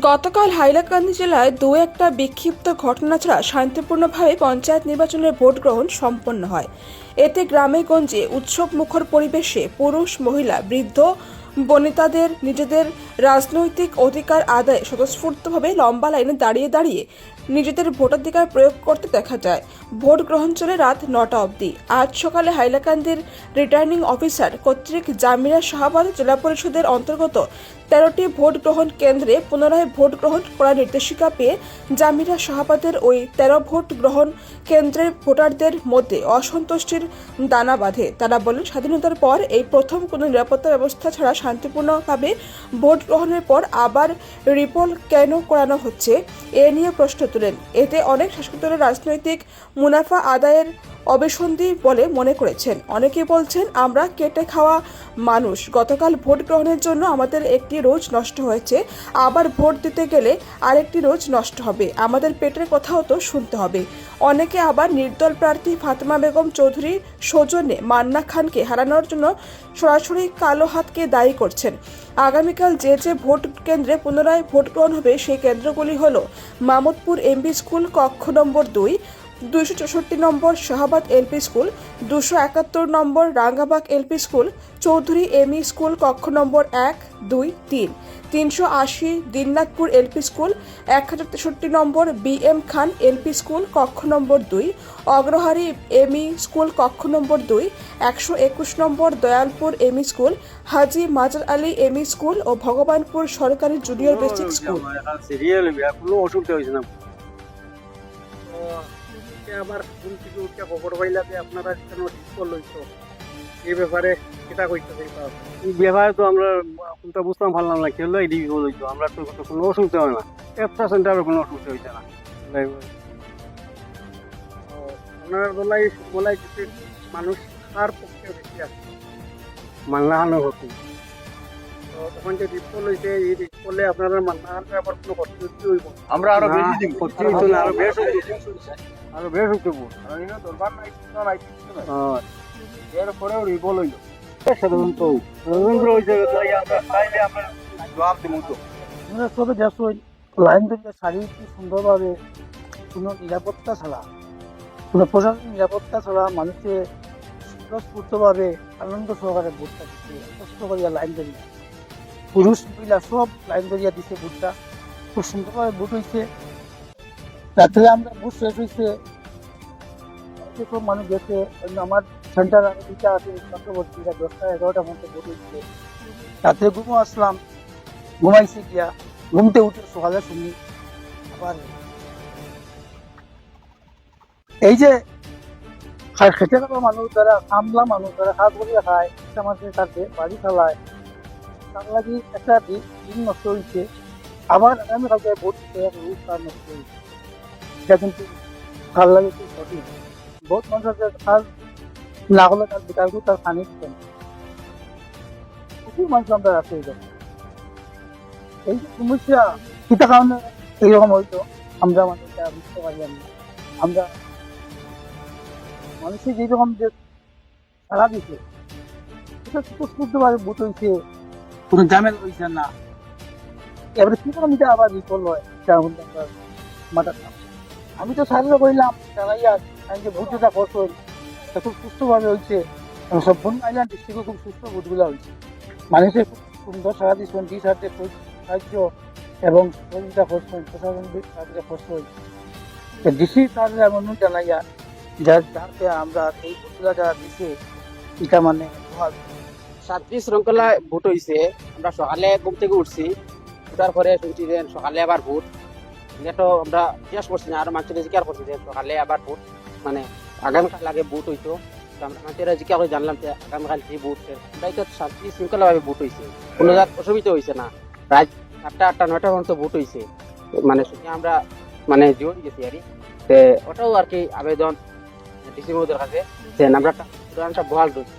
গতকাল হাইলাকান্দি জেলায় একটা বিক্ষিপ্ত ঘটনা ছাড়া শান্তিপূর্ণভাবে পঞ্চায়েত নির্বাচনের ভোট গ্রহণ সম্পন্ন হয়। এতে গ্রামে গঞ্জে উৎসব মুখর পরিবেশে পুরুষ, মহিলা, বৃদ্ধ, বনিতাদের নিজেদের রাজনৈতিক অধিকার আদায়ে স্বতঃস্ফূর্তভাবে লম্বা লাইনে দাঁড়িয়ে দাঁড়িয়ে নিজেদের ভোটাধিকার প্রয়োগ করতে দেখা যায়। ভোট গ্রহণ চলে রাত 9টা অবধি। আজ সকালে হাইলাকান্দির রিটার্নিং অফিসার কর্তৃক জামিরা শাহাবাদ জেলা পরিষদের অন্তর্গত 13টি ভোট গ্রহণ কেন্দ্রে পুনরায় ভোট গ্রহণ করার নির্দেশিকা পেয়ে জামিরা শাহাবাদের ওই 13 ভোট গ্রহণ কেন্দ্রের ভোটারদের মধ্যে অসন্তুষ্টির দানা বাঁধে। তারা বলেন, স্বাধীনতার পর এই প্রথম কোনো নিরাপত্তা ব্যবস্থা ছাড়া শান্তিপূর্ণভাবে ভোট গ্রহণের পর আবার রিপোল কেন করানো হচ্ছে, এ নিয়ে প্রশ্ন তুলেন। এতে অনেক শাসক দলের রাজনৈতিক মুনাফা আদায়ের অভিসন্ধি বলে মনে করেছেন। অনেকে বলছেন, আমরা কেটে খাওয়া মানুষ, গতকাল ভোট গ্রহণের জন্য আমাদের একটি রোজ নষ্ট হয়েছে, আবার ভোট দিতে গেলে আরেকটি রোজ নষ্ট হবে, আমাদের পেটের কথাও তো শুনতে হবে। অনেকে আবার নির্দল প্রার্থী ফাতেমা বেগম চৌধুরী সৌজন্যে মান্না খানকে হারানোর জন্য সরাসরি কালো হাতকে দায়ী করছেন। আগামীকাল যে ভোট কেন্দ্রে পুনরায় ভোট গ্রহণ হবে সেই কেন্দ্রগুলি হল মামুদপুর এমবি স্কুল কক্ষ number 2, 264 number Shahabad LP school, 271 number Rangabag LP school, Chowdhury ME school কক্ষ number 1, 2, 3, 380 Dinnathpur LP school, 1063 number BM Khan LP school কক্ষ নম্বর 2, অগ্রহারি এমই স্কুল কক্ষ নম্বর 2, 121 নম্বর দয়ালপুর এমই স্কুল, হাজি মাজার আলী এমই স্কুল ও ভগবানপুর সরকারি জুনিয়র বেসিক স্কুল। কোনো অসুবিধা হয়েছে না। আবার ঘুম থেকে উঠে খবর পাইলা যে আপনারা ডিসপোল হইতো, এই ব্যাপারে এটা কইতে চাইতাম। এই ব্যাপারে তো আমরা কোনটা বুঝতাম পারলাম না, কেউ এই ডিসপোল হইতো, আমরা তো কোনো অসুবিধা হয় না, ব্যবসা সেন্টারে কোনো অসুবিধা হইতে না। আপনার বলাই কিছু মানুষ তার পক্ষে বেশি আসছে মান্নাহানো হতো, তো তখন যে ডিসপোল হয়েছে, এই ডিসপোলে আপনারা মান্নাহানটা আবার কোনো করতে হইব, আমরা আরো বেশি করতে হইতো না, আরো বেশ আরো বেশ উঠতে এরপরেও রিপোল হইল সাধারণত আমরা সবে দেশ লাইন ধরে শারীরিক সুন্দরভাবে কোনো নিরাপত্তা ছাড়া, কোনো প্রশাসনিক নিরাপত্তা ছাড়া মানুষকে স্বতঃস্ফূর্তভাবে আনন্দ সহকারে ভোটটা দিচ্ছে, কষ্ট করিয়া লাইন ধরিয়া পুরুষ মহিলা সব লাইন ধরিয়া দিচ্ছে, ভোটটা খুব সুন্দরভাবে ভোট হয়েছে। রাত্রে আমরা ভোট শেষ হয়েছে, সব মানুষ গেছে। আমার সেন্টার আমি দুইটা আছে চক্রবর্তী, 10টা 11টার মধ্যে ভোট হয়েছে। রাত্রে ঘুমো আসলাম, ঘুমাইছি গিয়া, ঘুমতে উঠে সকালে শুনি আবার এই যে খেতে খাওয়া মানুষ যারা, কামলা মানুষ যারা কাজ করিয়া খায়, আমাদের কাছে বাড়ি চালায়, তার লাগে একটা দিন নষ্ট হয়েছে। আবার আগামীকালকে ভোট দিতে তার নষ্ট হয়েছে, এটা কিন্তু ভাল লাগে সঠিক। বহুত মানুষের কাজ না হলে তার বিকারগুলো তার খানি দিতেন, প্রচুর মানুষ আমরা আছে। এই যে সমস্যা কিতা কারণে এইরকম হইতো আমরা আমাদের বুঝতে পারি না। আমরা মানুষের যেরকম যে সারা দিছে, এটা স্পষ্টভাবে ভোট হয়েছে, কোনো ঝামেলা হয়েছে না। এবারে কি করে মিটা আবার বিফল হয়, মাথার নাম। আমি তো সাহায্য করলাম জানাইয়া যে ভোট যেটা করছো তা খুব সুস্থভাবে হয়েছে, সম্পূর্ণ আইল্যান্ড ডিস্ট্রিক্টে খুব সুস্থ ভোটগুলো হয়েছে। মানুষের খুব সুন্দর সারা দিচ্ছেন, ডিসার্টে সাহায্য এবং সহযোগিতা করছেন, প্রশাসনিক সাহায্য করছেন। ডিসি তার এমন জানাইয়া যাতে আমরা এই ভোটগুলা যারা দিচ্ছে এটা মানে শান্তি শৃঙ্খলায় ভোট হয়েছে। আমরা সকালে ঘুম থেকে উঠছি, উঠার পরে শুনছি যে সকালে আবার ভোট, এটা তো আমরা জিজ্ঞাসা করছি না, আর মানুষের জিজ্ঞাসা করছি যে সকালে আবার ভোট, মানে আগামীকাল আগে ভোট হইতো। আমরা মানুষের জিজ্ঞাসা করে জানলাম যে আগামীকাল যে ভোট, আমরা এটা শান্তি শৃঙ্খলা ভাবে ভোট হয়েছে, কোনো জায়গায় অসুবিধা হয়েছে না। রাত 7টা 8টা 9টা পর্যন্ত ভোট হয়েছে, মানে শুনে আমরা মানে জোর গেছি আর ওটাও আর কি আবেদন ডিসি মহোদয়ের কাছে যে নাম্বারটা বহাল রয়েছে।